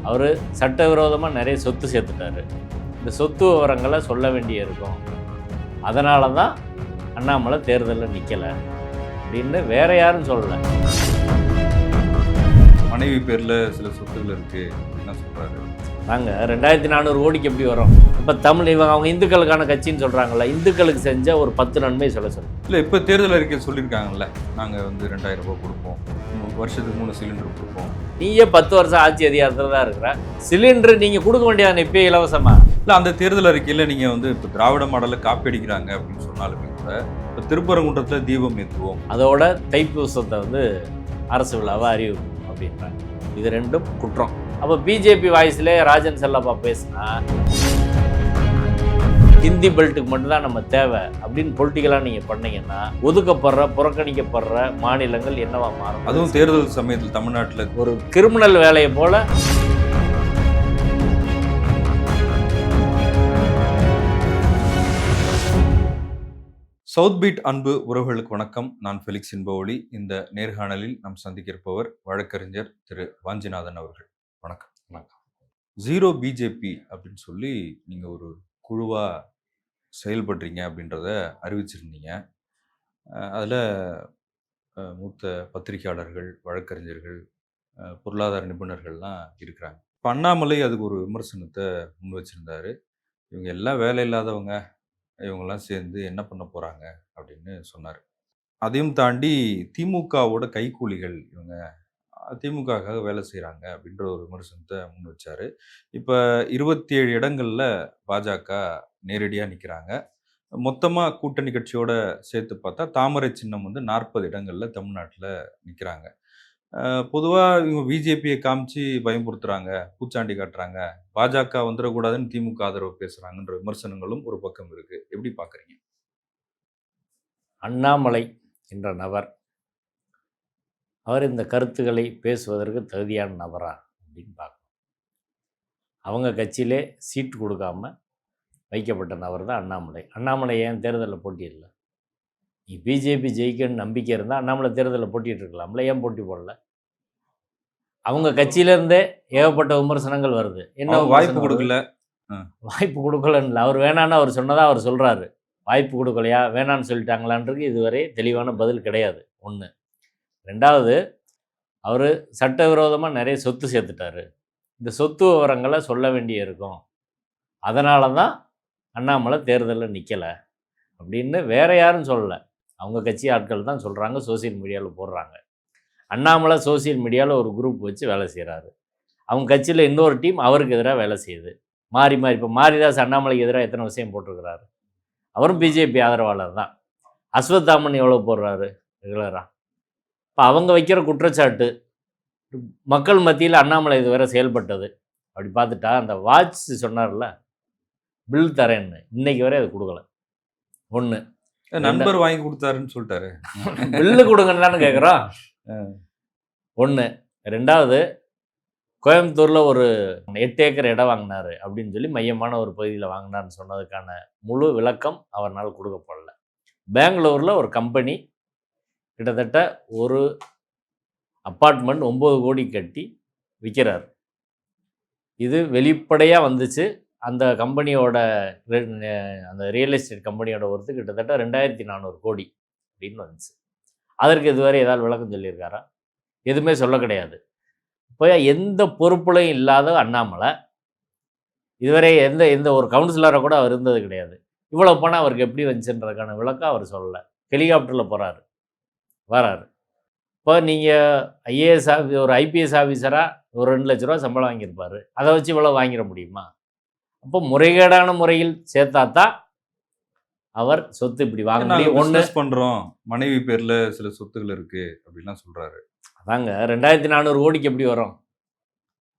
அவர் சட்டவிரோதமாக நிறைய சொத்து சேர்த்துட்டாரு. இந்த சொத்து விவரங்களை சொல்ல வேண்டிய இருக்கும். அதனால தான் அண்ணாமலை தேர்தலில் நிற்கலை அப்படின்னு வேற யாரும் சொல்லலை. மனைவி பேரில் சில சொத்துக்கள் இருக்குது அப்படின்னா சொல்கிறாரு. நாங்கள் 2400 கோடிக்கு எப்படி வரோம்? இப்போ அவங்க இந்துக்களுக்கான கட்சின்னு சொல்கிறாங்கல்ல, இந்துக்களுக்கு செஞ்ச ஒரு 10 நன்மை சொல்ல இல்லை, இப்போ தேர்தல் அறிக்கை சொல்லியிருக்காங்கல்ல, நாங்கள் 2000 ரூபாய் கொடுப்போம், வருஷத்துக்கு 3 சிலிண்டர் கொடுப்போம். நீயே 10 வருஷம் ஆட்சி அதிகாரத்தில் தான் இருக்கிற. சிலிண்டர் நீங்கள் கொடுக்க வேண்டியதானே இப்போ இலவசமா? இல்லை, அந்த தேர்தல் அறிக்கையில் நீங்கள் இப்போ திராவிட மாடலை காப்பி அடிக்கிறாங்க அப்படின்னு சொன்னாலுமே கூட இப்போ திருப்பரங்குன்றத்தில் தீபம் ஏற்றுவோம், அதோட தைப்பூசத்தை அரசு விழாவை அறிவிக்கும் அப்படின்றாங்க. இது ரெண்டும் குற்றம். அப்போ பிஜேபி வாய்ஸ்ல ராஜன் செல்லப்பா பேசினா ஹிந்தி பெல்ட்டுக்கு மட்டும்தான் நம்ம தேவை அப்படின்னு பொலிட்டிக்கலாக நீங்கள் பண்ணீங்கன்னா ஒதுக்கப்படுற புறக்கணிக்கப்படுற மாநிலங்கள் என்னவா மாறும்? அதுவும் தேர்தல் சமயத்தில் தமிழ்நாட்டில் ஒரு கிரிமினல் வேலையை போல. சவுத் பீட் அன்பு உறவுகளுக்கு வணக்கம். நான் ஃபெலிக்ஸ் இன்பவொளி. இந்த நேர்காணலில் நாம் சந்திக்க இருப்பவர் வழக்கறிஞர் திரு வாஞ்சிநாதன் அவர்கள். வணக்கம். வணக்கம். ஜீரோ பிஜேபி அப்படின்னு சொல்லி நீங்கள் ஒரு குழுவாக செயல்படுறீங்க அப்படின்றத அறிவிச்சிருந்தீங்க. அதில் மூத்த பத்திரிகையாளர்கள், வழக்கறிஞர்கள், பொருளாதார நிபுணர்கள்லாம் இருக்கிறாங்க. இப்போ அண்ணாமலை அதுக்கு ஒரு விமர்சனத்தை முன் வச்சுருந்தார். இவங்க எல்லாம் வேலை இல்லாதவங்க, இவங்கெல்லாம் சேர்ந்து என்ன பண்ண போகிறாங்க அப்படின்னு சொன்னார். அதையும் தாண்டி திமுகவோட கைக்கூலிகள் இவங்க, திமுகவுக்காக வேலை செய்கிறாங்க அப்படின்ற ஒரு விமர்சனத்தை முன் வச்சார். இப்போ 27 இடங்களில் பாஜக நேரடியாக நிற்கிறாங்க. மொத்தமாக கூட்டணி கட்சியோட சேர்த்து பார்த்தா தாமரை சின்னம் 40 இடங்களில் தமிழ்நாட்டில் நிற்கிறாங்க. பொதுவாக இவங்க பிஜேபியை காமிச்சு பயன்படுத்துகிறாங்க, பூச்சாண்டி காட்டுறாங்க, பாஜக வந்துடக்கூடாதுன்னு திமுக ஆதரவு பேசுகிறாங்கன்ற விமர்சனங்களும் ஒரு பக்கம் இருக்குது. எப்படி பார்க்குறீங்க? அண்ணாமலை என்ற நபர், அவர் இந்த கருத்துக்களை பேசுவதற்கு தகுதியான நபரா அப்படின்னு பார்க்கணும். அவங்க கட்சியிலே சீட்டு கொடுக்காம வைக்கப்பட்ட நபர் தான் அண்ணாமலை. அண்ணாமலை ஏன் தேர்தலில் போட்டியிடல? நீ பிஜேபி ஜெயிக்கணும்னு நம்பிக்கை இருந்தால் அண்ணாமலை தேர்தலில் போட்டிட்டு இருக்கலாம்ல, ஏன் போட்டி போடல? அவங்க கட்சியிலேருந்தே ஏகப்பட்ட விமர்சனங்கள் வருது. என்ன வாய்ப்பு கொடுக்கல? வாய்ப்பு கொடுக்கலன்னு அவர் வேணான்னு அவர் சொன்னதாக அவர் சொல்கிறாரு. வாய்ப்பு கொடுக்கலையா, வேணான்னு சொல்லிட்டாங்களான்றது இதுவரை தெளிவான பதில் கிடையாது. ஒன்று. ரெண்டாவது, அவர் சட்டவிரோதமாக நிறைய சொத்து சேர்த்துட்டாரு. இந்த சொத்து விவரங்களை சொல்ல வேண்டிய இருக்கும். அதனால தான் அண்ணாமலை தேர்தலில் நிற்கலை அப்படின்னு வேற யாரும் சொல்லலை. அவங்க கட்சி ஆட்கள் தான் சொல்கிறாங்க, சோசியல் மீடியாவில் போடுறாங்க. அண்ணாமலை சோசியல் மீடியாவில் ஒரு குரூப் வச்சு வேலை செய்கிறாரு. அவங்க கட்சியில் இன்னொரு டீம் அவருக்கு எதிராக வேலை செய்யுது. மாறி மாறி. இப்போ மாரிதாஸ் அண்ணாமலைக்கு எதிராக எத்தனை விஷயம் போட்டிருக்கிறாரு. அவரும் பிஜேபி ஆதரவாளர் தான். அஸ்வத்தாமன் எவ்வளோ போடுறாரு ரெகுலராக. இப்போ அவங்க வைக்கிற குற்றச்சாட்டு மக்கள் மத்தியில் அண்ணாமலை இதுவரை செயல்பட்டது அப்படி பார்த்துட்டா, அந்த வாட்ச் சொன்னார்ல பில் தரேன்னு, இன்னைக்கு வரை அது கொடுக்கல. ஒன்று. நண்பர் வாங்கி கொடுத்தாருன்னு சொல்லிட்டாரு. பில்லு கொடுங்கன்னு தானே கேட்குறோம். ஒன்று. ரெண்டாவது, கோயம்புத்தூரில் ஒரு 8 ஏக்கர் இடம் வாங்கினார் அப்படின்னு சொல்லி மையமான ஒரு பகுதியில் வாங்கினார்னு சொன்னதுக்கான முழு விளக்கம் அவரால் கொடுக்கப்படல. பெங்களூரில் ஒரு கம்பெனி கிட்டத்தட்ட ஒரு அப்பார்ட்மெண்ட் 9 கோடி கட்டி விற்கிறார். இது வெளிப்படையாக வந்துச்சு. அந்த கம்பெனியோட அந்த ரியல் எஸ்டேட் கம்பெனியோட ஒருத்து கிட்டத்தட்ட 2400 கோடி அப்படின்னு வந்துச்சு. அதற்கு இதுவரை ஏதாவது விளக்கம் சொல்லியிருக்காரா? எதுவுமே சொல்ல கிடையாது. இப்போ எந்த பொறுப்புலையும் இல்லாத அண்ணாமலை இதுவரை எந்த ஒரு கவுன்சிலரை கூட அவர் இருந்தது கிடையாது. இவ்வளோ பணம் அவருக்கு எப்படி வந்துச்சுன்றதுக்கான விளக்கம் அவர் சொல்லலை. ஹெலிகாப்டரில் போகிறாரு, வராரு. இப்போ நீங்கள் ஒரு ஐபிஎஸ் ஆஃபீஸராக ஒரு 2 லட்ச ரூபா சம்பளம் வாங்கியிருப்பார். அதை வச்சு இவ்வளோ வாங்கிட முடியுமா? அப்போ முறைகேடான முறையில் சேர்த்தாத்தான் அவர் சொத்து இப்படி வாங்க முடியும். ஒன்று பண்ணுறோம், மனைவி பேரில் சில சொத்துக்கள் இருக்குது அப்படின்லாம் சொல்கிறாரு. அதாங்க 2400 கோடிக்கு எப்படி வரும்?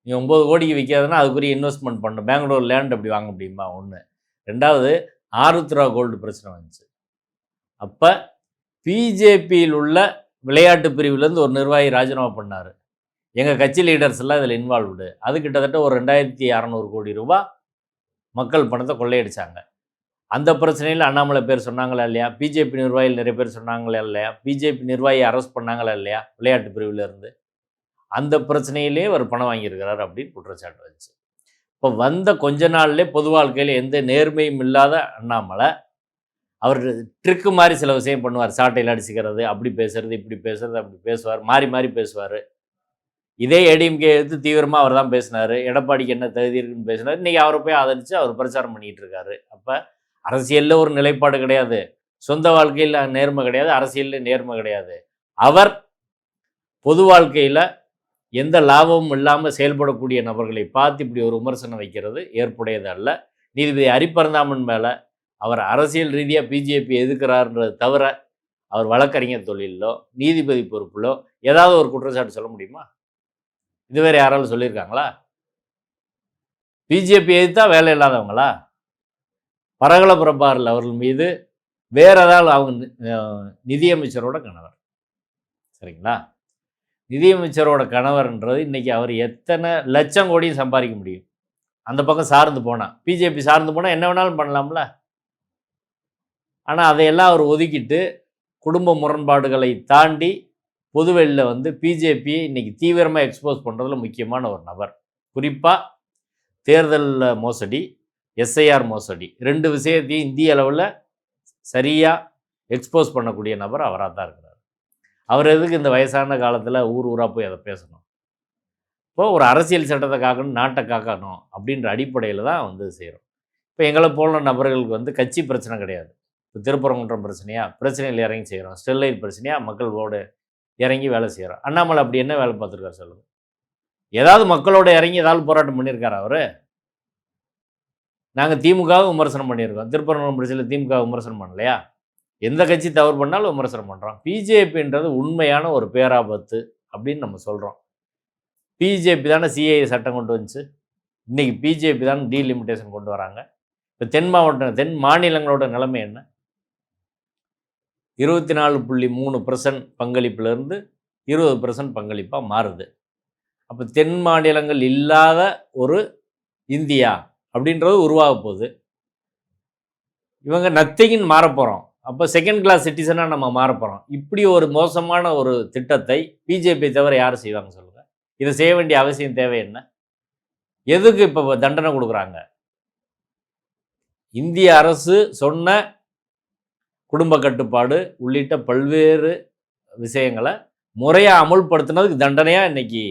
நீ 9 கோடிக்கு விற்காதுன்னா அதுக்குரிய இன்வெஸ்ட்மெண்ட் பண்ணணும். பெங்களூர் லேண்ட் அப்படி வாங்க முடியுமா? ஒன்று. ரெண்டாவது, ஆருத்ரா கோல்டு பிரச்சனை வந்துச்சு. அப்போ பிஜேபியில் உள்ள விளையாட்டு பிரிவுலேருந்து ஒரு நிர்வாகி ராஜினாமா பண்ணார். எங்கள் கட்சி லீடர்ஸ் எல்லாம் இதில் இன்வால்வ்டு. அது கிட்டத்தட்ட ஒரு 2600 கோடி ரூபா மக்கள் பணத்தை கொள்ளையடிச்சாங்க. அந்த பிரச்சனையில் அண்ணாமலை பேர் சொன்னாங்களா இல்லையா? பிஜேபி நிர்வாகிகள் நிறைய பேர் சொன்னாங்களா இல்லையா? பிஜேபி நிர்வாகியை அரெஸ்ட் பண்ணாங்களா இல்லையா விளையாட்டு பிரிவில் இருந்து? அந்த பிரச்சனையிலே அவர் பணம் வாங்கியிருக்கிறார் அப்படின்னு குற்றச்சாட்டு வந்துச்சு. இப்போ வந்த கொஞ்ச நாள்லே பொது வாழ்க்கையில் எந்த நேர்மையும் இல்லாத அண்ணாமலை அவர் ட்ரிக்கு மாதிரி சில விஷயம் பண்ணுவார். சாட்டையில் அடிச்சுக்கிறது, அப்படி பேசுறது, இப்படி பேசுறது, அப்படி பேசுவார், மாறி மாறி பேசுவார். இதே ஏடிஎம்கே எடுத்து தீவிரமாக அவர் தான் பேசினார். எடப்பாடிக்கு என்ன தகுதி இருக்குன்னு பேசினார். இன்றைக்கி அவரை போய் ஆதரித்து அவர் பிரச்சாரம் பண்ணிகிட்டு இருக்காரு. அப்போ அரசியலில் ஒரு நிலைப்பாடு கிடையாது, சொந்த வாழ்க்கையில் நேர்மை கிடையாது, அரசியலில் நேர்மை கிடையாது. அவர் பொது வாழ்க்கையில் எந்த லாபமும் இல்லாமல் செயல்படக்கூடிய நபர்களை பார்த்து இப்படி ஒரு விமர்சனம் வைக்கிறது ஏற்புடையது அல்ல. நீதிபதி ஹரிபரந்தாமன் மேலே அவர் அரசியல் ரீதியாக பிஜேபி எதுக்குறாருன்றது தவிர அவர் வழக்கறிஞர் தொழிலோ நீதிபதி பொறுப்பிலோ ஏதாவது ஒரு குற்றச்சாட்டு சொல்ல முடியுமா? இதுவரை யாராலும் சொல்லியிருக்காங்களா? பிஜேபி எதிர்த்தா வேலை இல்லாதவங்களா? பரகல பிரபாகர் அவர்கள் மீது வேற ஏதாவது அவங்க நிதியமைச்சரோட கணவர், சரிங்களா? நிதியமைச்சரோட கணவர்ன்றது இன்னைக்கு அவர் எத்தனை லட்சம் கோடியும் சம்பாதிக்க முடியும் அந்த பக்கம் சார்ந்து போனால். பிஜேபி சார்ந்து போனால் என்ன வேணாலும் பண்ணலாம்ல. ஆனால் அதையெல்லாம் அவர் ஒதுக்கிட்டு குடும்ப முரண்பாடுகளை தாண்டி பொதுவெளியில் வந்து பிஜேபியை இன்றைக்கி தீவிரமாக எக்ஸ்போஸ் பண்ணுறதுல முக்கியமான ஒரு நபர். குறிப்பாக தேர்தலில் மோசடி, எஸ்ஐஆர் மோசடி, 2 விஷயத்தையும் இந்திய அளவில் சரியாக எக்ஸ்போஸ் பண்ணக்கூடிய நபர் அவராக தான் இருக்கிறார். அவர் எதுக்கு இந்த வயசான காலத்தில் ஊர் ஊராக போய் அதை பேசணும்? இப்போது ஒரு அரசியல் சட்டத்தை காக்கணும், நாட்டை காக்கணும் அப்படின்ற அடிப்படையில் தான் வந்து செய்கிறோம். இப்போ எங்களை போல நபர்களுக்கு வந்து கட்சி பிரச்சனை கிடையாது. இப்போ திருப்பரங்குன்றம் பிரச்சனையில் இறங்கி செய்கிறோம். ஸ்டெர்லைட் பிரச்சனையாக மக்களோடு இறங்கி வேலை செய்கிறோம். அண்ணாமலை அப்படி என்ன வேலை பார்த்துருக்காரு சொல்லுங்கள்? ஏதாவது மக்களோட இறங்கி ஏதாவது போராட்டம் பண்ணியிருக்காரு அவர்? நாங்கள் திமுகவை விமர்சனம் பண்ணியிருக்கோம். திருப்பரங்குன்றம் பிரச்சனையில் திமுக விமர்சனம் பண்ணலையா? எந்த கட்சி தவறு பண்ணாலும் விமர்சனம் பண்ணுறோம். பிஜேபின்றது உண்மையான ஒரு பேராபத்து அப்படின்னு நம்ம சொல்கிறோம். பிஜேபி தானே சிஏஏ சட்டம் கொண்டு வந்துச்சு. இன்றைக்கி பிஜேபி தானே டீலிமிட்டேஷன் கொண்டு வராங்க. இப்போ தென் மாநிலங்களோட நிலைமை என்ன? 24.3% பங்களிப்பிலிருந்து 20% பங்களிப்பாக மாறுது. அப்போ தென் மாநிலங்கள் இல்லாத ஒரு இந்தியா அப்படின்றது உருவாக போகுது. இவங்க நத்திங்கின்னு மாறப்போகிறோம். அப்போ செகண்ட் கிளாஸ் சிட்டிசனாக நம்ம மாறப்போகிறோம். இப்படி ஒரு மோசமான ஒரு திட்டத்தை பிஜேபி தவிர யார் செய்வாங்க சொல்லுங்கள்? இதை செய்ய வேண்டிய அவசியம் தேவை என்ன? எதுக்கு இப்போ தண்டனை கொடுக்குறாங்க? இந்திய அரசு சொன்ன குடும்ப கட்டுப்பாடு உள்ளிட்ட பல்வேறு விஷயங்களை முறையாக அமுல்படுத்தினதுக்கு தண்டனையாக இன்றைக்கி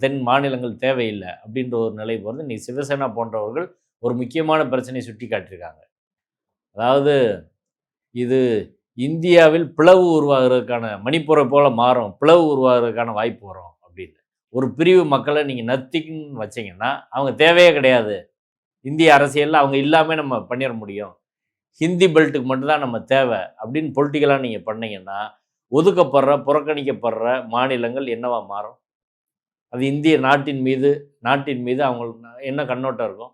தென் மாநிலங்கள் தேவையில்லை அப்படின்ற ஒரு நிலை போகிறது. இன்றைக்கி சிவசேனா போன்றவர்கள் ஒரு முக்கியமான பிரச்சனையை சுட்டி காட்டியிருக்காங்க. அதாவது இது இந்தியாவில் பிளவு உருவாகிறதுக்கான, மணிப்பூரை போல் மாறும், பிளவு உருவாகிறதுக்கான வாய்ப்பு வரும் அப்படின்னு. ஒரு பிரிவு மக்களை நீங்கள் நத்திக்குன்னு வச்சிங்கன்னா அவங்க தேவையே கிடையாது. இந்திய அரசியலில் அவங்க இல்லாமல் நம்ம பண்ணிட முடியும். ஹிந்தி பெல்ட்டுக்கு மட்டும்தான் நம்ம தேவை அப்படின்னு பொலிட்டிக்கலாக நீங்கள் பண்ணிங்கன்னா ஒதுக்கப்படுற, புறக்கணிக்கப்படுற மாநிலங்கள் என்னவா மாறும்? அது இந்திய நாட்டின் மீது அவங்களுக்கு என்ன கண்ணோட்டம் இருக்கும்?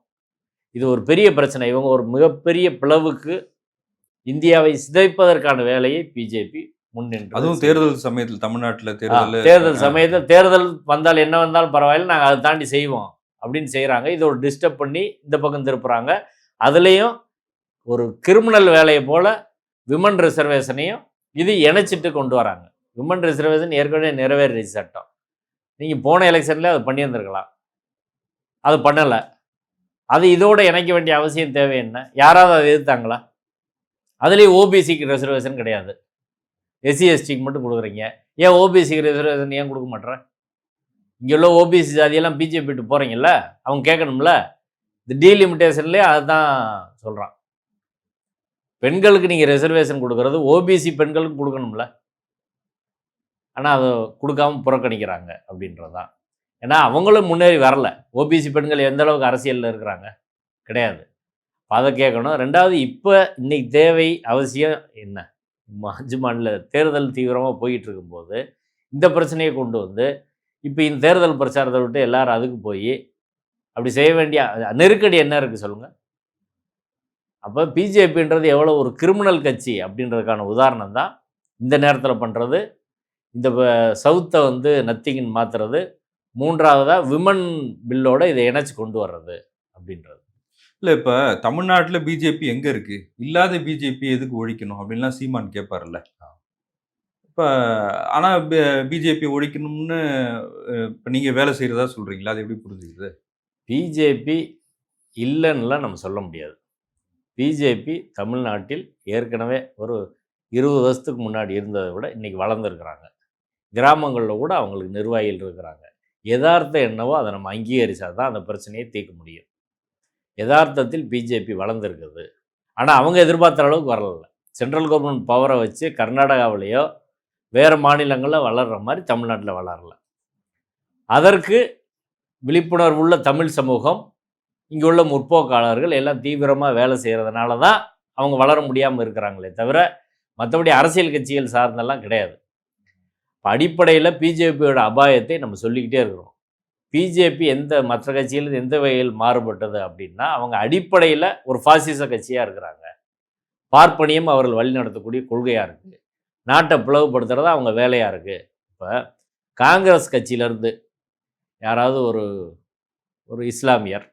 இது ஒரு பெரிய பிரச்சனை. இவங்க ஒரு மிகப்பெரிய பிளவுக்கு இந்தியாவை சிதைப்பதற்கான வேலையை பிஜேபி முன்னின்று, அதுவும் தேர்தல் சமயத்தில், தமிழ்நாட்டில் தேர்தல் சமயத்தில் தேர்தல் வந்தால் என்ன வந்தாலும் பரவாயில்ல, நாங்கள் அதை தாண்டி செய்வோம் அப்படின்னு செய்கிறாங்க. இதை ஒரு டிஸ்டர்ப் பண்ணி இந்த பக்கம் திருப்புறாங்க. அதுலேயும் ஒரு கிரிமினல் வேலையை போல் விமன் ரிசர்வேஷனையும் இது இணைச்சிட்டு கொண்டு வராங்க. விமன் ரிசர்வேஷன் ஏற்கனவே நிறைவேறிச்சு சட்டம். நீங்கள் போன எலெக்ஷனில் அதை பண்ணியிருந்துருக்கலாம், அது பண்ணலை. அது இதோடு இணைக்க வேண்டிய அவசியம் தேவை என்ன? யாராவது அதை எதிர்த்தாங்களா? அதுலேயும் ஓபிசிக்கு ரிசர்வேஷன் கிடையாது, எஸ்சி எஸ்டிக்கு மட்டும் கொடுக்குறீங்க. ஏன் ஓபிசிக்கு ரிசர்வேஷன் ஏன் கொடுக்க மாட்டேறேன்? இங்கே உள்ள ஓபிசி ஜாதியெல்லாம் பிஜேபிட்டு போகிறீங்கல்ல, அவங்க கேட்கணும்ல. இந்த டீலிமிட்டேஷன்லேயே அதுதான் சொல்கிறான். பெண்களுக்கு நீங்கள் ரிசர்வேஷன் கொடுக்கறது ஓபிசி பெண்களுக்கு கொடுக்கணும்ல, ஆனால் அதை கொடுக்காம புறக்கணிக்கிறாங்க அப்படின்றது தான். ஏன்னா அவங்களும் முன்னேறி வரல. ஓபிசி பெண்கள் எந்த அளவுக்கு அரசியலில் இருக்கிறாங்க கிடையாது. அதை கேட்கணும். ரெண்டாவது, இப்போ இன்னைக்கு தேவை அவசியம் என்ன? 5 மாநில தேர்தல் தீவிரமாக போயிட்டு இருக்கும்போது இந்த பிரச்சனையை கொண்டு வந்து இப்போ இந்த தேர்தல் பிரச்சாரத்தை விட்டு எல்லாரும் அதுக்கு போய் அப்படி செய்ய வேண்டிய நெருக்கடி என்ன இருக்குது சொல்லுங்கள்? அப்போ பிஜேபின்றது எவ்வளோ ஒரு கிரிமினல் கட்சி அப்படின்றதுக்கான உதாரணம் தான் இந்த நேரத்தில் பண்ணுறது. இந்த சவுத்தை வந்து நத்திங்கின்னு மாற்றுறது. மூன்றாவதாக விமன் பில்லோட இதை இணைச்சி கொண்டு வர்றது அப்படின்றது. இல்லை, இப்போ தமிழ்நாட்டில் பிஜேபி எங்கே இருக்குது? இல்லாத பிஜேபி எதுக்கு ஒழிக்கணும் அப்படின்லாம் சீமான் கேட்பார்ல. இப்போ ஆனா பிஜேபி ஒழிக்கணும்னு இப்போ நீங்க வேலை செய்யறதா சொல்றீங்களா? அது எப்படி புரிஞ்சுக்குது? பிஜேபி இல்லைன்னுலாம் நம்ம சொல்ல முடியாது. பிஜேபி தமிழ்நாட்டில் ஏற்கனவே ஒரு 20 வருஷத்துக்கு முன்னாடி இருந்ததை விட இன்றைக்கி வளர்ந்துருக்கிறாங்க. கிராமங்களில் கூட அவங்களுக்கு நிர்வாகிகள் இருக்கிறாங்க. யதார்த்தம் என்னவோ அதை நம்ம அங்கீகரித்தா தான் அந்த பிரச்சனையை தீர்க்க முடியும். யதார்த்தத்தில் பிஜேபி வளர்ந்துருக்குது. ஆனால் அவங்க எதிர்பார்த்த அளவுக்கு வரல. சென்ட்ரல் கவர்மெண்ட் பவரை வச்சு கர்நாடகாவிலேயோ வேறு மாநிலங்களில் வளர்கிற மாதிரி தமிழ்நாட்டில் வளரல. அதற்கு விழிப்புணர்வு உள்ள தமிழ் சமூகம், இங்கே உள்ள முற்போக்காளர்கள் எல்லாம் தீவிரமாக வேலை செய்கிறதுனால தான் அவங்க வளர முடியாமல் இருக்கிறாங்களே தவிர மற்றபடி அரசியல் கட்சிகள் சார்ந்தெல்லாம் கிடையாது. இப்போ அடிப்படையில் பிஜேபியோட அபாயத்தை நம்ம சொல்லிக்கிட்டே இருக்கிறோம். பிஜேபி மற்ற கட்சியிலிருந்து எந்த வகையில் மாறுபட்டது அப்படின்னா, அவங்க அடிப்படையில் ஒரு பாசிச கட்சியாக இருக்கிறாங்க. பார்ப்பனியம் அவர்கள் வழிநடத்தக்கூடிய கொள்கையாக இருக்குது. நாட்டை பிளவுபடுத்துறது அவங்க வேலையாக இருக்குது. இப்போ காங்கிரஸ் கட்சியிலேருந்து யாராவது ஒரு இஸ்லாமியர்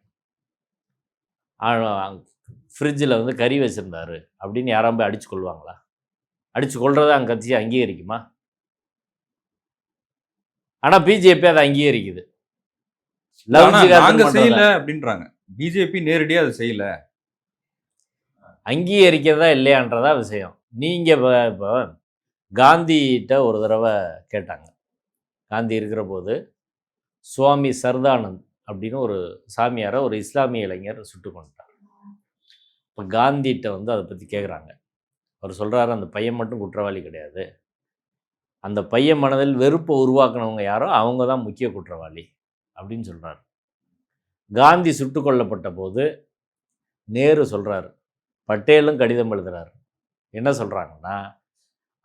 ஃப்ரிட்ஜில் வந்து கறி வச்சுருந்தாரு அப்படின்னு யாராவது போய் அடித்து கொள்வாங்களா? அடித்து கொள்றதை அங்கே கட்சி அங்கீகரிக்குமா? ஆனால் பிஜேபி அதை அங்கீகரிக்குது. நாங்க செய்யல அப்படின்றாங்க. பிஜேபி நேரடியா அதை செய்யல, அங்கீகரிக்கிறதா இல்லையான்றதா விஷயம். நீங்கள் இப்போ காந்திகிட்ட ஒரு தடவை கேட்டாங்க. காந்தி இருக்கிற போது சுவாமி சர்தானந்த் அப்படின்னு ஒரு சாமியாரை ஒரு இஸ்லாமிய இளைஞர் சுட்டு கொண்டார். இப்போ காந்திகிட்ட வந்து அதை பற்றி கேட்குறாங்க. அவர் சொல்கிறாரு, அந்த பையன் மட்டும் குற்றவாளி கிடையாது, அந்த பையன் மனதில் வெறுப்பை உருவாக்குனவங்க யாரோ அவங்க தான் முக்கிய குற்றவாளி அப்படின்னு சொல்கிறார். காந்தி சுட்டு கொல்லப்பட்ட போது நேரு சொல்கிறார், பட்டேலும் கடிதம் எழுதுகிறார். என்ன சொல்கிறாங்கன்னா,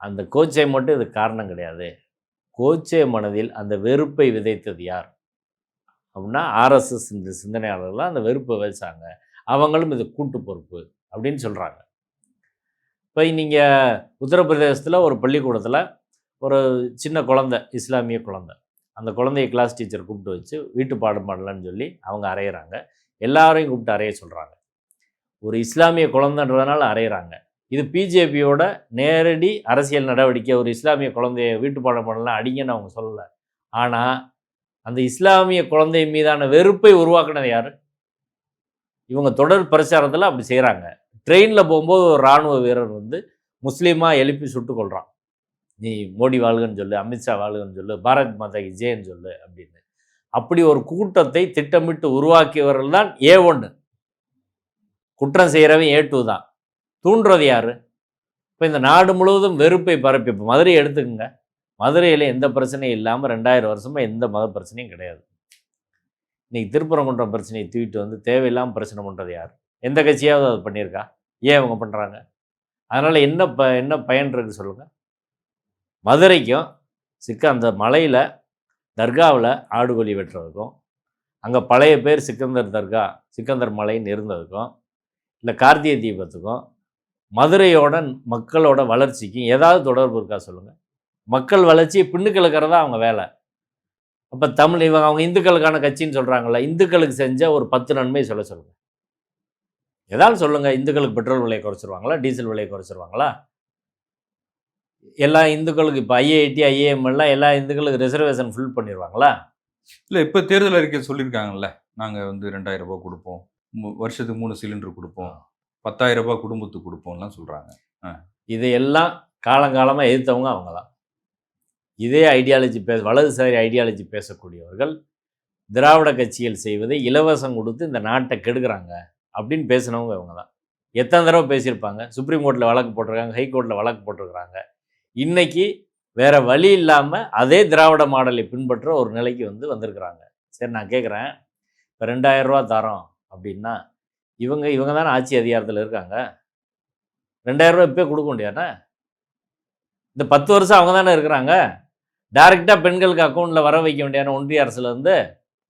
அந்த கோச்சை மட்டும் இதுக்கு காரணம் கிடையாது, கோச்சே மனதில் அந்த வெறுப்பை விதைத்தது யார் அப்படின்னா ஆர்எஸ்எஸ் இந்த சிந்தனையாளர்கள்லாம் அந்த வெறுப்பை விதைச்சாங்க, அவங்களும் இது கூட்டு பொறுப்பு அப்படின்னு சொல்கிறாங்க. இப்போ நீங்கள் உத்தரப்பிரதேசத்தில் ஒரு பள்ளிக்கூடத்தில் ஒரு சின்ன குழந்தை, இஸ்லாமிய குழந்தை, அந்த குழந்தைய கிளாஸ் டீச்சர் கூப்பிட்டு வச்சு வீட்டு பாடம் பண்ணலன்னு சொல்லி அவங்க அறையிறாங்க. எல்லாரையும் கூப்பிட்டு அறைய சொல்கிறாங்க. ஒரு இஸ்லாமிய குழந்தைன்றதுனால அறையிறாங்க. இது பிஜேபியோட நேரடி அரசியல் நடவடிக்கை. ஒரு இஸ்லாமிய குழந்தைய வீட்டு பாடம் பண்ணலாம் அடிங்கன்னு அவங்க சொல்லலை. ஆனால் அந்த இஸ்லாமிய குழந்தை மீதான வெறுப்பை உருவாக்குனது யார்? இவங்க தொடர் பிரச்சாரத்தில் அப்படி செய்கிறாங்க. ட்ரெயினில் போகும்போது ஒரு இராணுவ வீரர் வந்து முஸ்லீமாக எழுப்பி சுட்டு கொள்கிறான். நீ மோடி வாழ்கன்னு சொல்லு, அமித்ஷா வாழ்கன்னு சொல்லு, பாரத் மாதா கி ஜெய்ன்னு சொல்லு அப்படின்னு. அப்படி ஒரு கூட்டத்தை திட்டமிட்டு உருவாக்கியவர்கள் தான் A1. குற்றம் செய்கிறவன் A2 தான். தூண்டுறது யார்? இப்போ இந்த நாடு முழுவதும் வெறுப்பை பரப்பி, இப்போ மதுரையை எடுத்துக்கோங்க. மதுரையில் எந்த பிரச்சனையும் இல்லாமல் 2000 வருஷமாக எந்த மத பிரச்சனையும் கிடையாது. இன்றைக்கி திருப்பரங்குன்றம் பிரச்சனையை தூக்கிட்டு வந்து தேவையில்லாமல் பிரச்சனை பண்ணுறது யார்? எந்த கட்சியாவது அது பண்ணியிருக்கா? ஏன் அவங்க பண்ணுறாங்க? அதனால் என்ன பயன் இருக்குது சொல்லுங்கள்? மதுரைக்கும் அந்த மலையில் தர்காவில் ஆடு கொலி வெட்டுறதுக்கும், அங்கே பழைய பேர் சிக்கந்தர் தர்கா, சிக்கந்தர் மலைன்னு இருந்ததுக்கும், இல்லை கார்த்திகை தீபத்துக்கும் மதுரையோட மக்களோட வளர்ச்சிக்கும் ஏதாவது தொடர்பு இருக்கா சொல்லுங்கள்? மக்கள் வளர்ச்சியை பின்னுக்களுக்கிறதா அவங்க வேலை. அப்போ அவங்க இந்துக்களுக்கான கட்சின்னு சொல்கிறாங்களா, இந்துக்களுக்கு செஞ்ச ஒரு 10 நன்மை சொல்லுங்கள். ஏதாவது சொல்லுங்கள். இந்துக்களுக்கு பெட்ரோல் விலையை குறைச்சிருவாங்களா? டீசல் விலையை குறைச்சிருவாங்களா? எல்லா இந்துக்களுக்கு இப்போ ஐஐடி ஐஏஎம் எல்லாம் எல்லா இந்துக்களுக்கு ரிசர்வேஷன் ஃபுல் பண்ணிடுவாங்களா? இல்லை, இப்போ தேர்தல் அறிக்கை சொல்லியிருக்காங்கல்ல, நாங்கள் வந்து 2000 ரூபாய் கொடுப்போம், வருஷத்துக்கு 3 சிலிண்டர் கொடுப்போம், 10,000 ரூபாய் குடும்பத்துக்கு கொடுப்போம்லாம் சொல்கிறாங்க. இதையெல்லாம் காலங்காலமாக எதிர்த்தவங்க அவங்க தான். இதே ஐடியாலஜி வலதுசாரி ஐடியாலஜி பேசக்கூடியவர்கள் திராவிட கட்சிகள் செய்வதை இலவசம் கொடுத்து இந்த நாட்டை கெடுக்கிறாங்க அப்படின்னு பேசினவங்க இவங்க தான். எத்தனை தடவை பேசியிருப்பாங்க? சுப்ரீம் கோர்ட்டில் வழக்கு போட்டிருக்காங்க, ஹைகோர்ட்டில் வழக்கு போட்டிருக்கிறாங்க. இன்றைக்கி வேறு வழி இல்லாமல் அதே திராவிட மாடலை பின்பற்ற ஒரு நிலைக்கு வந்திருக்கிறாங்க. சரி, நான் கேட்குறேன், இப்போ 2000 ரூபா தரோம் அப்படின்னா இவங்க தானே ஆட்சி அதிகாரத்தில் இருக்காங்க. 2000 ரூபா இப்போ கொடுக்க முடியாதுண்ணே? இந்த 10 வருஷம் அவங்க தானே இருக்கிறாங்க. டைரெக்டாக பெண்களுக்கு அக்கௌண்ட்டில் வர வைக்க வேண்டியான ஒன்றிய அரசுலேருந்து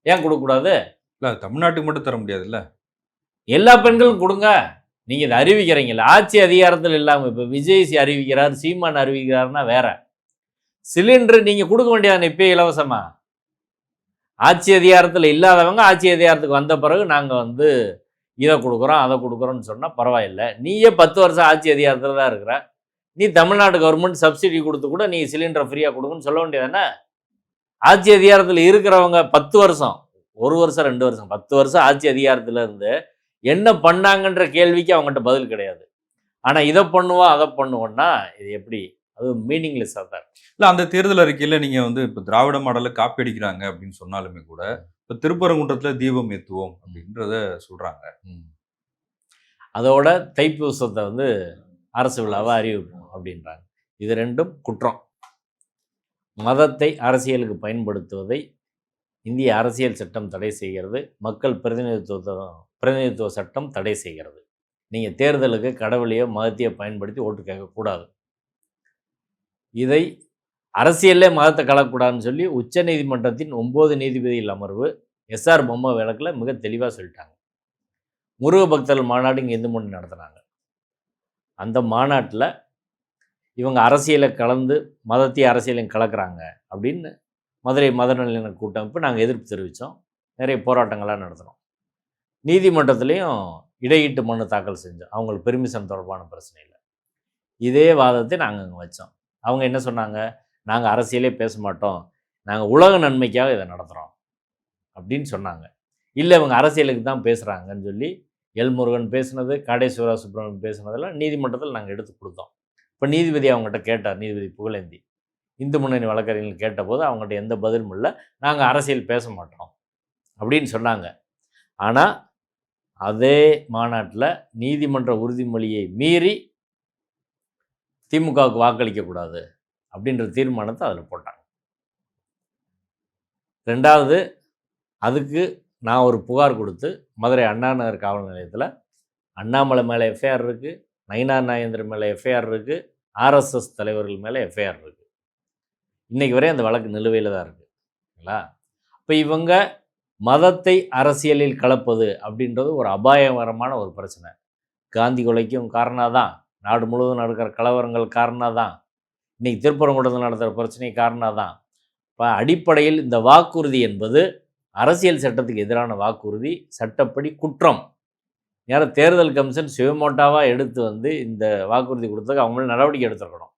ஏன் கொடுக்கக்கூடாது? இல்லை, தமிழ்நாட்டுக்கு மட்டும் தர முடியாதுல்ல, எல்லா பெண்களும் கொடுங்க. நீங்கள் இதை அறிவிக்கிறீங்களா? ஆட்சி அதிகாரத்தில் இல்லாமல் இப்போ விஜய் அறிவிக்கிறார், சீமான் அறிவிக்கிறாருன்னா வேற. சிலிண்டர் நீங்கள் கொடுக்க வேண்டியதானே இப்போ இலவசமாக? ஆட்சி அதிகாரத்தில் இல்லாதவங்க ஆட்சி அதிகாரத்துக்கு வந்த பிறகு நாங்கள் இதை கொடுக்குறோம் அதை கொடுக்குறோன்னு சொன்னால் பரவாயில்லை. நீயே 10 வருஷம் ஆட்சி அதிகாரத்தில் தான் இருக்கிற, நீ தமிழ்நாடு கவர்மெண்ட் சப்சிடி கொடுத்து கூட நீ சிலிண்டரை ஃப்ரீயாக கொடுங்கன்னு சொல்ல வேண்டியதானே? ஆட்சி அதிகாரத்தில் இருக்கிறவங்க 10 வருஷம், 1 வருஷம் 2 வருஷம் 10 வருஷம் ஆட்சி அதிகாரத்தில் இருந்து என்ன பண்ணாங்கன்ற கேள்விக்கு அவங்ககிட்ட பதில் கிடையாது. ஆனால் இதை பண்ணுவோம் அதை பண்ணுவோம்னா இது எப்படி? அது மீனிங்லெஸ்ஸாக தான் இருக்கு. இல்ல அந்த தேர்தல் அறிக்கையில நீங்க வந்து இப்ப திராவிட மாடலை காப்பி அடிக்கிறாங்க அப்படின்னு சொன்னாலுமே கூட இப்ப திருப்பரங்குன்றத்துல தீபம் ஏத்துவோம் அப்படின்றத சொல்றாங்க. அதோட தைப்பூசத்தை வந்து அரசு விழாவை அறிவிப்போம் அப்படின்றாங்க. இது ரெண்டும் குற்றம். மதத்தை அரசியலுக்கு பயன்படுத்துவதை இந்திய அரசியல் சட்டம் தடை செய்கிறது. மக்கள் பிரதிநிதித்துவ சட்டம் தடை செய்கிறது. நீங்கள் தேர்தலுக்கு கடவுளையோ மதத்தையோ பயன்படுத்தி ஓட்டு கேட்கக்கூடாது. இதை அரசியல்லே மதத்தை கலக்கக்கூடாதுன்னு சொல்லி உச்சநீதிமன்றத்தின் 9 நீதிபதிகள் அமர்வு எஸ்ஆர் பொம்மை வழக்கில் மிக தெளிவாக சொல்லிட்டாங்க. முருக பக்தர்கள் மாநாடு இங்கே இந்து மொழி நடத்துனாங்க. அந்த மாநாட்டில் இவங்க அரசியலை கலந்து மதத்தையும் அரசியலையும் கலக்கிறாங்க அப்படின்னு மதுரை மத நல்லிணக்க கூட்டமைப்பு நாங்கள் எதிர்ப்பு தெரிவித்தோம். நிறைய போராட்டங்கள்லாம் நடத்தினோம். நீதிமன்றத்துலேயும் இடையீட்டு மனு தாக்கல் செஞ்சோம். அவங்களுக்கு பெர்மிஷன் தொடர்பான பிரச்சனையில் இதே வாதத்தை நாங்கள் அங்கே வச்சோம். அவங்க என்ன சொன்னாங்க? நாங்கள் அரசியலே பேச மாட்டோம், நாங்கள் உலக நன்மைக்காக இதை நடத்துகிறோம் அப்படின்னு சொன்னாங்க. இல்லை இவங்க அரசியலுக்கு தான் பேசுகிறாங்கன்னு சொல்லி எல் முருகன் பேசுனது, காடேஸ்வரா சுப்பிரமணியன் பேசுனதெல்லாம் நீதிமன்றத்தில் நாங்கள் எடுத்து கொடுத்தோம். இப்போ நீதிபதி அவங்ககிட்ட கேட்டார், நீதிபதி புகழேந்தி இந்து முன்னணி வழக்கறிஞர்கள் கேட்டபோது அவங்ககிட்ட எந்த பதிலும் இல்லை, நாங்கள் அரசியல் பேச மாட்டோம் அப்படின்னு சொன்னாங்க. ஆனால் அதே மாநாட்டில் நீதிமன்ற உறுதிமொழியை மீறி திமுகவுக்கு வாக்களிக்கக்கூடாது அப்படின்ற தீர்மானத்தை அதில் போட்டாங்க. ரெண்டாவது, அதுக்கு நான் ஒரு புகார் கொடுத்து மதுரை அண்ணா நகர் காவல் நிலையத்தில் அண்ணாமலை மேலே எஃப்ஐஆர் இருக்குது, நயினார் நாகேந்திரன் மேலே எஃப்ஐஆர் இருக்குது, ஆர்எஸ்எஸ் தலைவர்கள் மேலே எஃப்ஐஆர் இருக்குது. இன்றைக்கு வரை அந்த வழக்கு நிலுவையில் தான் இருக்குங்களா? இப்போ இவங்க மதத்தை அரசியலில் கலப்பது அப்படின்றது ஒரு அபாயகரமான ஒரு பிரச்சனை. காந்தி கொலைக்கும் காரணம் தான், நாடு முழுவதும் நடக்கிற கலவரங்கள் காரணம் தான், இன்றைக்கி திருப்பரங்குன்றத்தில் நடத்துகிற பிரச்சனை காரணம் தான். இப்போ அடிப்படையில் இந்த வாக்குறுதி என்பது அரசியல் சட்டத்துக்கு எதிரான வாக்குறுதி, சட்டப்படி குற்றம். நேரம் தேர்தல் கமிஷன் சுயமோட்டாவாக எடுத்து வந்து இந்த வாக்குறுதி கொடுத்ததுக்கு அவங்க மேலே நடவடிக்கை எடுத்துருக்கணும்.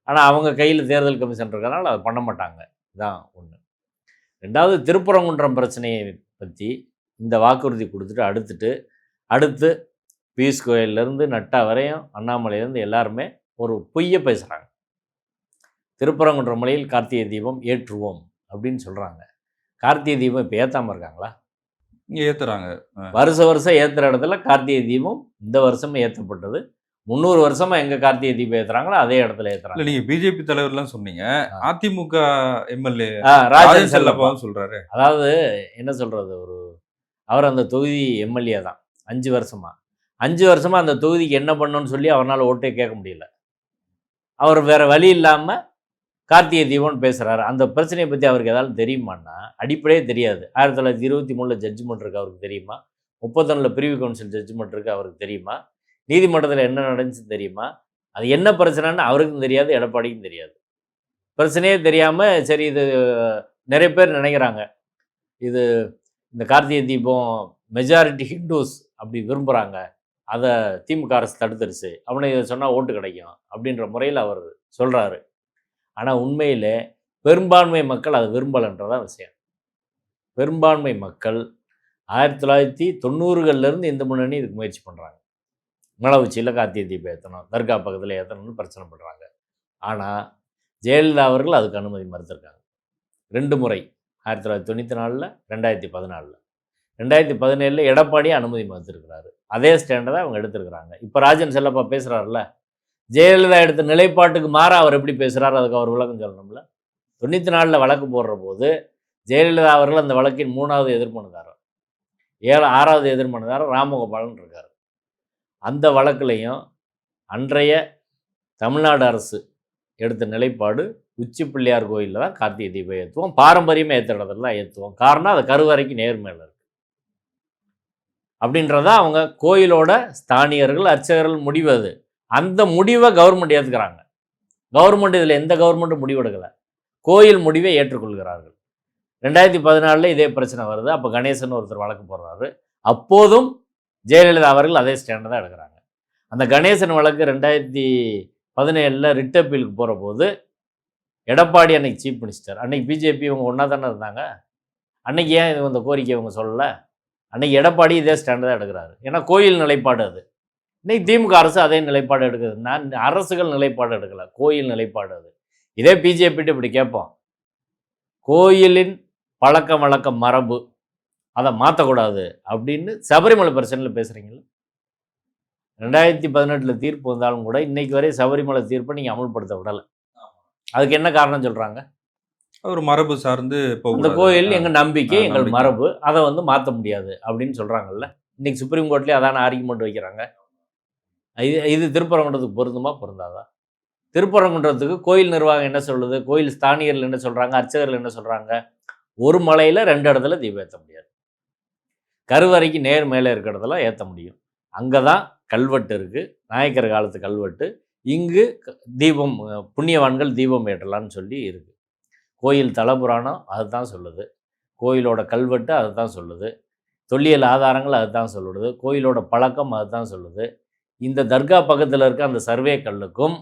ஆனால் அவங்க கையில் தேர்தல் கமிஷன் இருக்கிறனால அதை பண்ண மாட்டாங்க. இதுதான் ஒன்று. ரெண்டாவது, திருப்பரங்குன்றம் பிரச்சனையை பற்றி இந்த வாக்குறுதி கொடுத்துட்டு அடுத்து பியூஷ் கோயிலேருந்து நட்டா வரையும் அண்ணாமலையிலேருந்து எல்லாருமே ஒரு பொய்யை பேசுகிறாங்க. திருப்பரங்குன்றம் மலையில் கார்த்திகை தீபம் ஏற்றுவோம் அப்படின்னு சொல்கிறாங்க. கார்த்திகை தீபம் இப்போ ஏற்றாமல் இருக்காங்களா? இங்கே ஏற்றுறாங்க. வருஷம் ஏற்றுற இடத்துல கார்த்திகை தீபம் இந்த வருஷமே ஏற்றப்பட்டது. 300 வருஷமா எங்க கார்த்திகை தீபம் ஏத்துறாங்களோ அதே இடத்துல ஏத்துறாங்க. நீங்க பிஜேபி தலைவர்லாம் சொன்னீங்க, அதிமுக எம்எல்ஏ ராஜன் செல்லப்பா சொல்றாரு. அதாவது என்ன சொல்றது, அவர் அந்த தொகுதி எம்எல்ஏ தான் 5 வருஷமா. 5 வருஷமா அந்த தொகுதிக்கு என்ன பண்ணணும்னு சொல்லி அவரால் ஓட்டே கேட்க முடியல. அவர் வேற வழி இல்லாம கார்த்திகை தீபம்னு பேசுறாரு. அந்த பிரச்சனையை பத்தி அவருக்கு ஏதாவது தெரியுமான்னா அடிப்படையே தெரியாது. 1923 ஜட்ஜ்மெண்ட் இருக்கு, அவருக்கு தெரியுமா? 31 பிரிவு கவுன்சில் ஜட்ஜ்மெண்ட் இருக்கு, அவருக்கு தெரியுமா? நீதிமன்றத்தில் என்ன நடந்துச்சுன்னு தெரியுமா? அது என்ன பிரச்சனைன்னு அவருக்கும் தெரியாது, எடப்பாடிக்கும் தெரியாது. பிரச்சனையே தெரியாமல் சரி, இது நிறைய பேர் நினைக்கிறாங்க, இது இந்த கார்த்திகை தீபம் மெஜாரிட்டி ஹிந்துஸ் அப்படி விரும்புகிறாங்க, அதை திமுக அரசு தடுத்துருச்சு, அவனை இதை சொன்னால் ஓட்டு கிடைக்கும் அப்படின்ற முறையில் அவர் சொல்கிறாரு. ஆனால் உண்மையில் பெரும்பான்மை மக்கள் அதை விரும்பலைன்றதான் விஷயம். பெரும்பான்மை மக்கள் 1990களிலிருந்து இந்த முன்னணி இதுக்கு முயற்சி பண்ணுறாங்க. மலை உச்சியில் கார்த்திகை தீபம் ஏற்றணும், தர்கா பக்கத்தில் ஏற்றணும்னு பிரச்சனை பண்ணுறாங்க. ஆனால் ஜெயலலிதா அவர்கள் அதுக்கு அனுமதி மறுத்திருக்காங்க 2 முறை, 1994, 2014. 2017 எடப்பாடி அனுமதி மறுத்திருக்கிறாரு. அதே ஸ்டாண்டை தான் அவங்க எடுத்திருக்கிறாங்க. இப்போ ராஜன் செல்லப்பா பேசுகிறாருல்ல, ஜெயலலிதா எடுத்த நிலைப்பாட்டுக்கு மாற அவர் எப்படி பேசுகிறாரு, அதுக்கு அவர் விளக்கம் சொல்லணும்ல. 94 வழக்கு போடுற போது ஜெயலலிதா அவர்கள் அந்த வழக்கின் 3வது எதிர்மனுதாரர், 6வது எதிர்மனுதாரர் ராமகோபாலன் இருக்கார். அந்த வழக்குலையும் அன்றைய தமிழ்நாடு அரசு எடுத்த நிலைப்பாடு உச்சி பிள்ளையார் கோயிலில் தான் கார்த்திகை தீபம் ஏற்றுவோம், பாரம்பரியமாக ஏற்ற இடத்துல தான் ஏற்றுவோம். காரணம் அது கருவறைக்கு நேர்மையில் இருக்குது அப்படின்றதான் அவங்க கோயிலோட ஸ்தானியர்கள் அர்ச்சகர்கள் முடிவு. அது அந்த முடிவை கவர்மெண்ட் ஏற்றுக்கிறாங்க. கவர்மெண்ட் இதில் எந்த கவர்மெண்ட்டும் முடிவெடுக்கலை, கோயில் முடிவை ஏற்றுக்கொள்கிறார்கள். 2014 இதே பிரச்சனை வருது. அப்போ கணேசன் ஒருத்தர் வழக்கு போடுறாரு. அப்போதும் ஜெயலலிதா அவர்கள் அதே ஸ்டாண்டை தான் எடுக்கிறாங்க. அந்த கணேசன் வழக்கு 17ல் ரிட் அப்பீலுக்கு போகிற போது எடப்பாடி அன்னைக்கு சீஃப் மினிஸ்டர், அன்னைக்கு பிஜேபி இவங்க ஒன்றா தானே இருந்தாங்க. அன்னைக்கு ஏன் இது இந்த கோரிக்கை இவங்க சொல்லலை? அன்னைக்கு எடப்பாடி இதே ஸ்டாண்டு தான் எடுக்கிறாரு. ஏன்னா கோயில் நிலைப்பாடு அது. இன்னைக்கு திமுக அரசு அதே நிலைப்பாடு எடுக்குது. நான் அரசுகள் நிலைப்பாடு எடுக்கலை, கோயில் நிலைப்பாடு அது. இதே பிஜேபிட்டு இப்படி கேட்போம், கோயிலின் பழக்க வழக்க மரபு அதை மாற்றக்கூடாது அப்படின்னு சபரிமலை பிரச்சனையில் பேசுகிறீங்களா? 2018 தீர்ப்பு வந்தாலும் கூட இன்னைக்கு வரை சபரிமலை தீர்ப்பை நீங்கள் அமல்படுத்த விடலை. அதுக்கு என்ன காரணம் சொல்கிறாங்க? ஒரு மரபு சார்ந்து இந்த கோயில் எங்கள் நம்பிக்கை, எங்கள் மரபு, அதை மாற்ற முடியாது அப்படின்னு சொல்கிறாங்கல்ல. இன்னைக்கு சுப்ரீம் கோர்ட்லேயே அதான ஆர்கியூமெண்ட் வைக்கிறாங்க. இது திருப்பரங்குன்றத்துக்கு பொருந்துமா பொருந்தாதா? திருப்பரங்குன்றத்துக்கு கோயில் நிர்வாகம் என்ன சொல்லுது, கோயில் ஸ்தானியர்கள் என்ன சொல்கிறாங்க, அர்ச்சகர்கள் என்ன சொல்கிறாங்க? ஒரு மலையில் 2 இடத்துல தீபம் ஏற்ற முடியாது. கருவறைக்கு நேர் மேலே இருக்கிற இடத்துல ஏற்ற முடியும். அங்கே தான் கல்வெட்டு இருக்குது, நாயக்கர் காலத்து கல்வெட்டு. இங்கு தீபம் புண்ணியவான்கள் தீபம் ஏற்றலான்னு சொல்லி இருக்குது. கோயில் தலபுராணம் அதுதான் சொல்லுது, கோயிலோட கல்வெட்டு அதுதான் சொல்லுது, தொல்லியல் ஆதாரங்கள் அதுதான் சொல்லுது, கோயிலோட பழக்கம் அதுதான் சொல்லுது. இந்த தர்கா பக்கத்தில் இருக்க அந்த சர்வே கல்லுக்கும்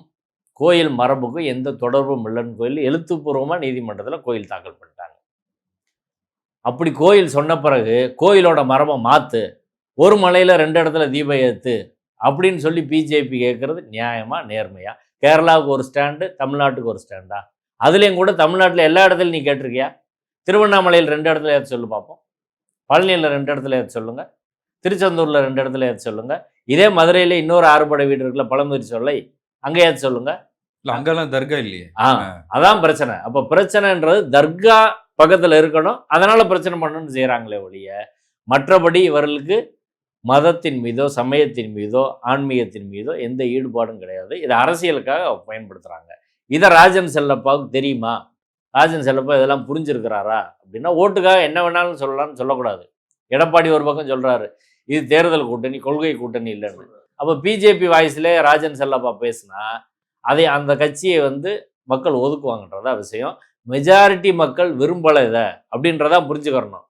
கோயில் மரபுக்கும் எந்த தொடர்பும் இல்லைன்னு கோயில் எழுத்துப்பூர்வமாக நீதிமன்றத்தில் கோயில் தாக்கல் பண்ணிட்டாங்க. அப்படி கோயில் சொன்ன பிறகு கோயிலோட மரபை மாற்று, ஒரு மலையில் 2 இடத்துல தீபம் ஏற்று அப்படின்னு சொல்லி பிஜேபி கேட்குறது நியாயமா நேர்மையா? கேரளாவுக்கு ஒரு ஸ்டாண்டு, தமிழ்நாட்டுக்கு ஒரு ஸ்டாண்டா? அதுலேயும் கூட தமிழ்நாட்டில் எல்லா இடத்துலையும் நீ கேட்டிருக்கியா? திருவண்ணாமலையில் 2 இடத்துல ஏற்ற சொல்லு பார்ப்போம், பழனியில் 2 இடத்துல ஏற்ற சொல்லுங்கள், திருச்செந்தூரில் 2 இடத்துல ஏற்ற சொல்லுங்கள், இதே மதுரையில் இன்னொரு 6 படை வீடு இருக்குல்ல பழமுதிர் சோலை, அங்கே ஏற்ற சொல்லுங்கள். அங்கெல்லாம் தர்கா இல்லையே. அதான் பிரச்சனை. அப்போ பிரச்சனைன்றது தர்கா பக்கத்தில் இருக்கணும், அதனால் பிரச்சனை பண்ணணும்னு செய்கிறாங்களே ஒழிய மற்றபடி இவர்களுக்கு மதத்தின் மீதோ சமயத்தின் மீதோ ஆன்மீகத்தின் மீதோ எந்த ஈடுபாடும் கிடையாது. இதை அரசியலுக்காக பயன்படுத்துகிறாங்க. இதை ராஜன் செல்லப்பாவுக்கு தெரியுமா? ராஜன் செல்லப்பா இதெல்லாம் புரிஞ்சிருக்கிறாரா அப்படின்னா ஓட்டுக்காக என்ன வேணாலும் சொல்லலாம்னு சொல்லக்கூடாது. எடப்பாடி ஒரு பக்கம் சொல்கிறாரு இது தேர்தல் கூட்டணி, கொள்கை கூட்டணி இல்லைன்னு. அப்போ பிஜேபி வாய்ஸில் ராஜன் செல்லப்பா பேசுனா அதை அந்த கட்சியை மக்கள் ஒதுக்குவாங்கன்றதா விஷயம். மெஜாரிட்டி மக்கள் விரும்பலை இதை அப்படின்றதா புரிஞ்சுக்கிறணும்.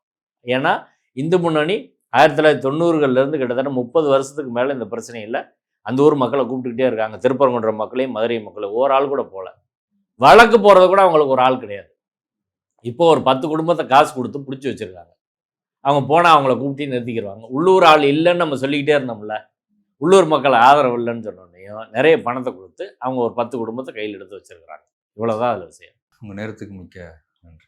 ஏன்னா இந்து முன்னணி 1990கள்லேருந்து கிட்டத்தட்ட 30 வருஷத்துக்கு மேலே இந்த பிரச்சனை இல்லை. அந்த ஊர் மக்களை கூப்பிட்டுக்கிட்டே இருக்காங்க, திருப்பரங்குன்ற மக்களையும் மதுரை மக்களை. ஒரு ஆள் கூட போகல, வழக்கு போகிறது கூட அவங்களுக்கு ஒரு ஆள் கிடையாது. இப்போ ஒரு 10 குடும்பத்தை காசு கொடுத்து பிடிச்சி வச்சுருக்காங்க. அவங்க போனால் அவங்கள கூப்பிட்டு நிறுத்திக்கிடுவாங்க. உள்ளூர் ஆள் இல்லைன்னு நம்ம சொல்லிக்கிட்டே இருந்தோம்ல, உள்ளூர் மக்கள் ஆதரவு இல்லைன்னு சொன்னோன்னையும் நிறைய பணத்தை கொடுத்து அவங்க ஒரு 10 குடும்பத்தை கையில் எடுத்து வச்சுருக்கிறாங்க. இவ்வளோதான் அதில் விஷயம். உங்கள் நேரத்துக்கு மிக்க நன்றி.